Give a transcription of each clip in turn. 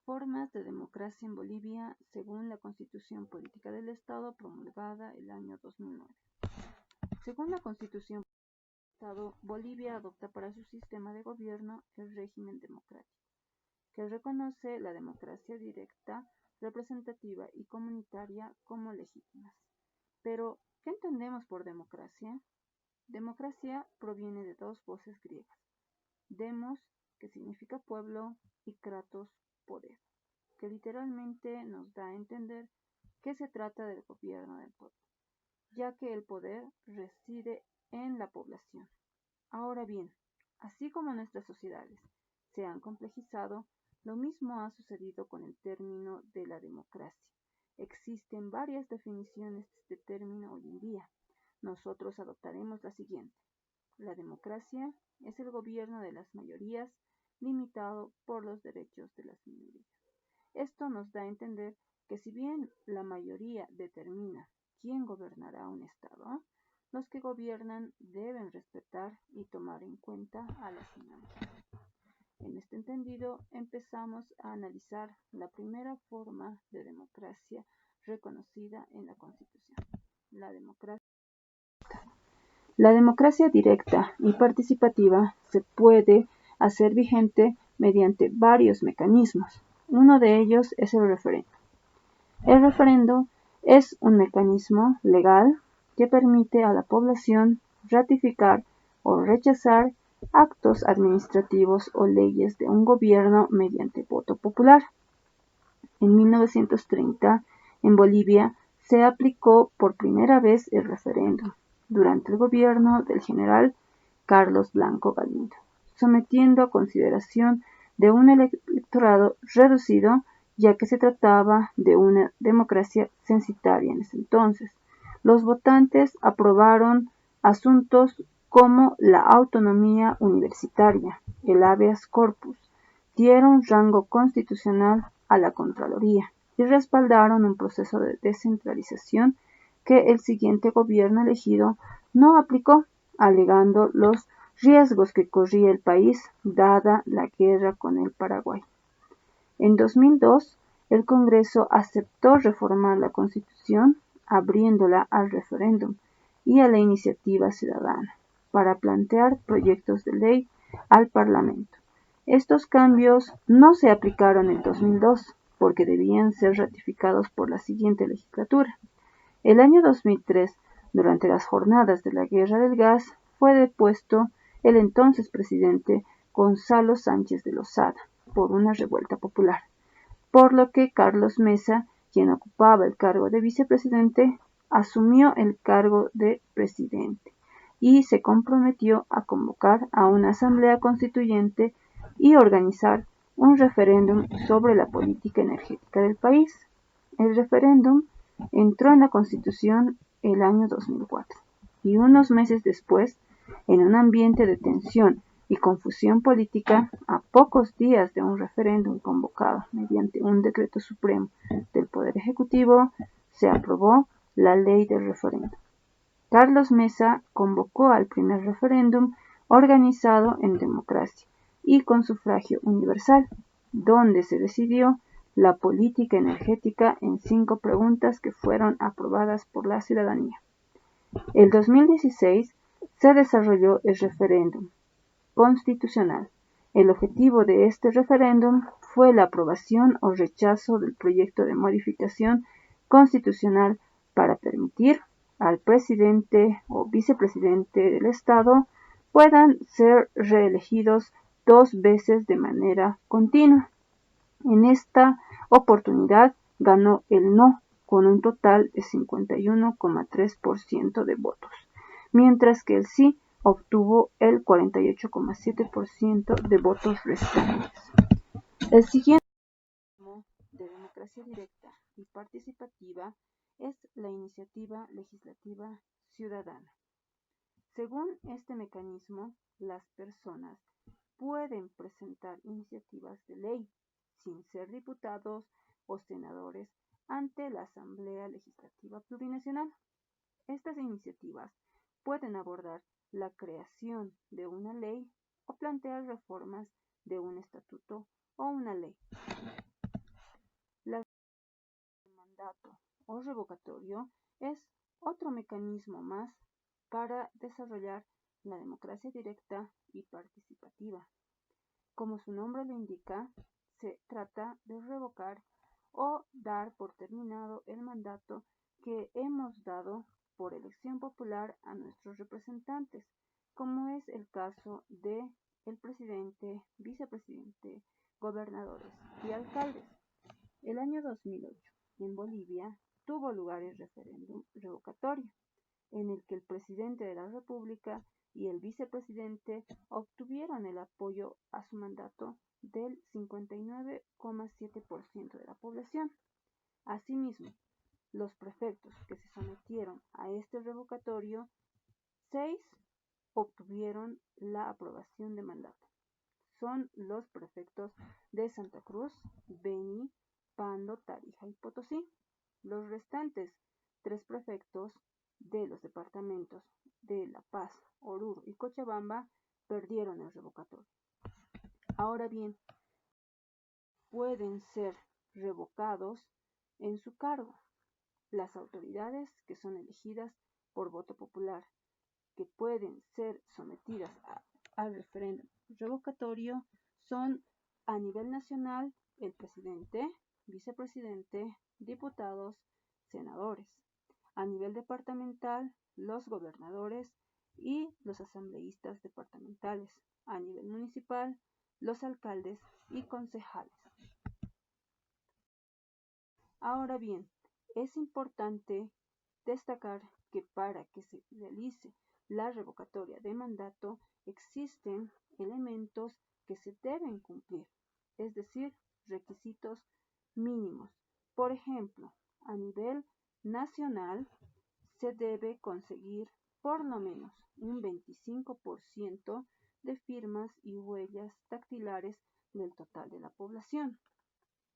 Formas de democracia en Bolivia según la Constitución Política del Estado promulgada el año 2009. Según la Constitución del Estado, Bolivia adopta para su sistema de gobierno el régimen democrático, que reconoce la democracia directa, representativa y comunitaria como legítimas. Pero, ¿qué entendemos por democracia? Democracia proviene de dos voces griegas: demos, que significa pueblo, y kratos, poder, que literalmente nos da a entender que se trata del gobierno del pueblo, ya que el poder reside en la población. Ahora bien, así como nuestras sociedades se han complejizado, lo mismo ha sucedido con el término de la democracia. Existen varias definiciones de este término hoy en día. Nosotros adoptaremos la siguiente: la democracia es el gobierno de las mayorías limitado por los derechos de las minorías. Esto nos da a entender que si bien la mayoría determina quién gobernará un Estado, los que gobiernan deben respetar y tomar en cuenta a las minorías. En este entendido, empezamos a analizar la primera forma de democracia reconocida en la Constitución: la democracia. La democracia directa y participativa se puede hacer vigente mediante varios mecanismos. Uno de ellos es el referéndum. El referendo es un mecanismo legal que permite a la población ratificar o rechazar actos administrativos o leyes de un gobierno mediante voto popular. En 1930, en Bolivia, se aplicó por primera vez el referéndum durante el gobierno del general Carlos Blanco Galindo, sometiendo a consideración de un electorado reducido, ya que se trataba de una democracia censitaria en ese entonces. Los votantes aprobaron asuntos como la autonomía universitaria, el habeas corpus, dieron rango constitucional a la Contraloría y respaldaron un proceso de descentralización que el siguiente gobierno elegido no aplicó, alegando los riesgos que corría el país dada la guerra con el Paraguay. En 2002, el Congreso aceptó reformar la Constitución, abriéndola al referéndum y a la iniciativa ciudadana para plantear proyectos de ley al Parlamento. Estos cambios no se aplicaron en 2002 porque debían ser ratificados por la siguiente legislatura. El año 2003, durante las jornadas de la Guerra del Gas, fue depuesto el entonces presidente Gonzalo Sánchez de Lozada por una revuelta popular, por lo que Carlos Mesa, quien ocupaba el cargo de vicepresidente, asumió el cargo de presidente y se comprometió a convocar a una asamblea constituyente y organizar un referéndum sobre la política energética del país. El referéndum entró en la Constitución el año 2004 y unos meses después, en un ambiente de tensión y confusión política, a pocos días de un referéndum convocado mediante un decreto supremo del Poder Ejecutivo, se aprobó la ley del referéndum. Carlos Mesa convocó al primer referéndum organizado en democracia y con sufragio universal, donde se decidió la política energética en 5 preguntas que fueron aprobadas por la ciudadanía. En 2016 se desarrolló el referéndum constitucional. El objetivo de este referéndum fue la aprobación o rechazo del proyecto de modificación constitucional para permitir al presidente o vicepresidente del Estado puedan ser reelegidos 2 veces de manera continua. En esta oportunidad ganó el no con un total de 51,3% de votos, mientras que el sí obtuvo el 48,7% de votos restantes. El siguiente mecanismo de democracia directa y participativa es la iniciativa legislativa ciudadana. Según este mecanismo, las personas pueden presentar iniciativas de ley sin ser diputados o senadores ante la Asamblea Legislativa Plurinacional. Estas iniciativas pueden abordar la creación de una ley o plantear reformas de un estatuto o una ley. mandato o revocatorio es otro mecanismo más para desarrollar la democracia directa y participativa. Como su nombre lo indica, se trata de revocar o dar por terminado el mandato que hemos dado por elección popular a nuestros representantes, como es el caso de el presidente, vicepresidente, gobernadores y alcaldes. El año 2008, en Bolivia, tuvo lugar el referéndum revocatorio, en el que el presidente de la República y el vicepresidente obtuvieron el apoyo a su mandato del 59,7% de la población. Asimismo, los prefectos que se sometieron a este revocatorio, 6 obtuvieron la aprobación de mandato. Son los prefectos de Santa Cruz, Beni, Pando, Tarija y Potosí. Los restantes 3 prefectos de los departamentos de La Paz, Oruro y Cochabamba perdieron el revocatorio. Ahora bien, pueden ser revocados en su cargo las autoridades que son elegidas por voto popular, que pueden ser sometidas al referéndum revocatorio, son a nivel nacional el presidente, vicepresidente, diputados, senadores. A nivel departamental, los gobernadores y los asambleístas departamentales. A nivel municipal, los alcaldes y concejales. Ahora bien, es importante destacar que para que se realice la revocatoria de mandato existen elementos que se deben cumplir, es decir, requisitos mínimos. Por ejemplo, a nivel nacional se debe conseguir por lo menos un 25% de firmas y huellas dactilares del total de la población.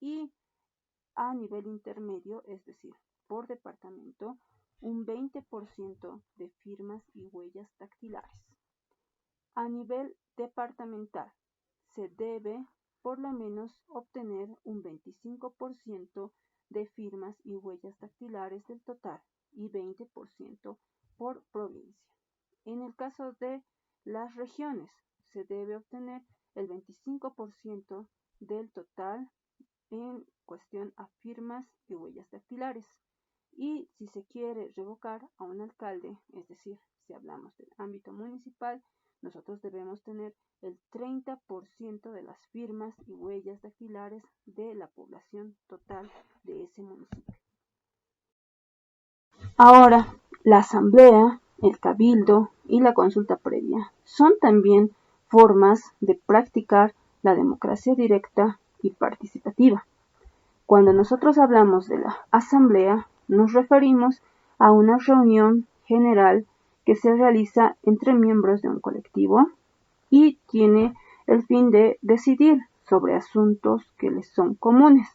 Y a nivel intermedio, es decir, por departamento, un 20% de firmas y huellas dactilares. A nivel departamental, se debe por lo menos obtener un 25% de firmas y huellas dactilares del total y 20% por provincia. En el caso de las regiones, se debe obtener el 25% del total en cuestión a firmas y huellas dactilares. Y si se quiere revocar a un alcalde, es decir, si hablamos del ámbito municipal, nosotros debemos tener el 30% de las firmas y huellas dactilares de la población total de ese municipio. Ahora, la asamblea, el cabildo y la consulta previa son también formas de practicar la democracia directa y participativa. Cuando nosotros hablamos de la asamblea, nos referimos a una reunión general que se realiza entre miembros de un colectivo y tiene el fin de decidir sobre asuntos que les son comunes.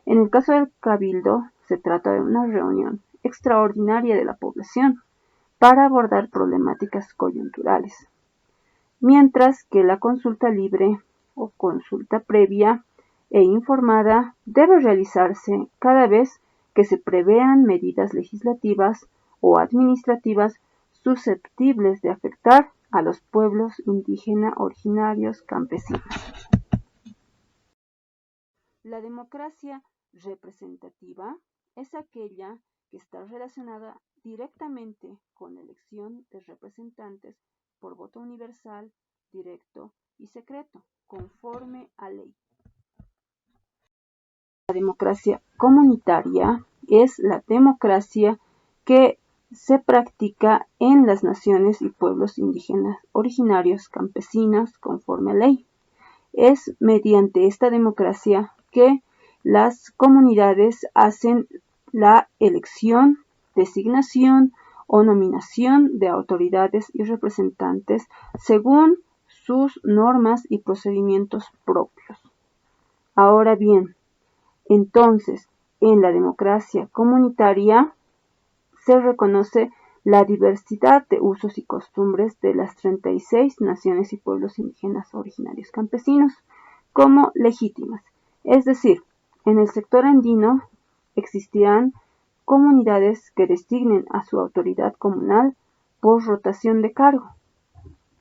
En el caso del cabildo, se trata de una reunión extraordinaria de la población para abordar problemáticas coyunturales, mientras que la consulta libre o consulta previa e informada debe realizarse cada vez que se prevean medidas legislativas o administrativas susceptibles de afectar a los pueblos indígenas originarios campesinos. La democracia representativa es aquella que está relacionada directamente con la elección de representantes por voto universal, directo y secreto, conforme a ley. La democracia comunitaria es la democracia que se practica en las naciones y pueblos indígenas originarios campesinos conforme a ley. Es mediante esta democracia que las comunidades hacen la elección, designación o nominación de autoridades y representantes según sus normas y procedimientos propios. Ahora bien, entonces, en la democracia comunitaria se reconoce la diversidad de usos y costumbres de las 36 naciones y pueblos indígenas originarios campesinos como legítimas. Es decir, en el sector andino Existirán comunidades que designen a su autoridad comunal por rotación de cargo,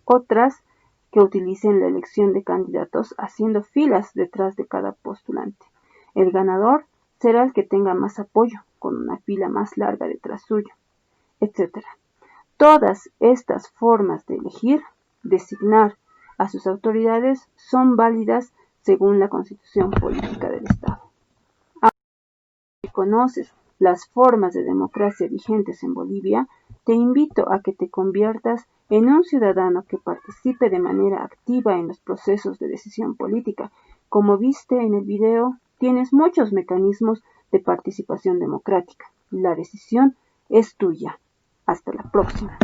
otras que utilicen la elección de candidatos haciendo filas detrás de cada postulante. El ganador será el que tenga más apoyo, con una fila más larga detrás suyo, etc. Todas estas formas de elegir, designar a sus autoridades son válidas según la Constitución Política del Estado. Si conoces las formas de democracia vigentes en Bolivia, te invito a que te conviertas en un ciudadano que participe de manera activa en los procesos de decisión política. Como viste en el video, tienes muchos mecanismos de participación democrática. La decisión es tuya. Hasta la próxima.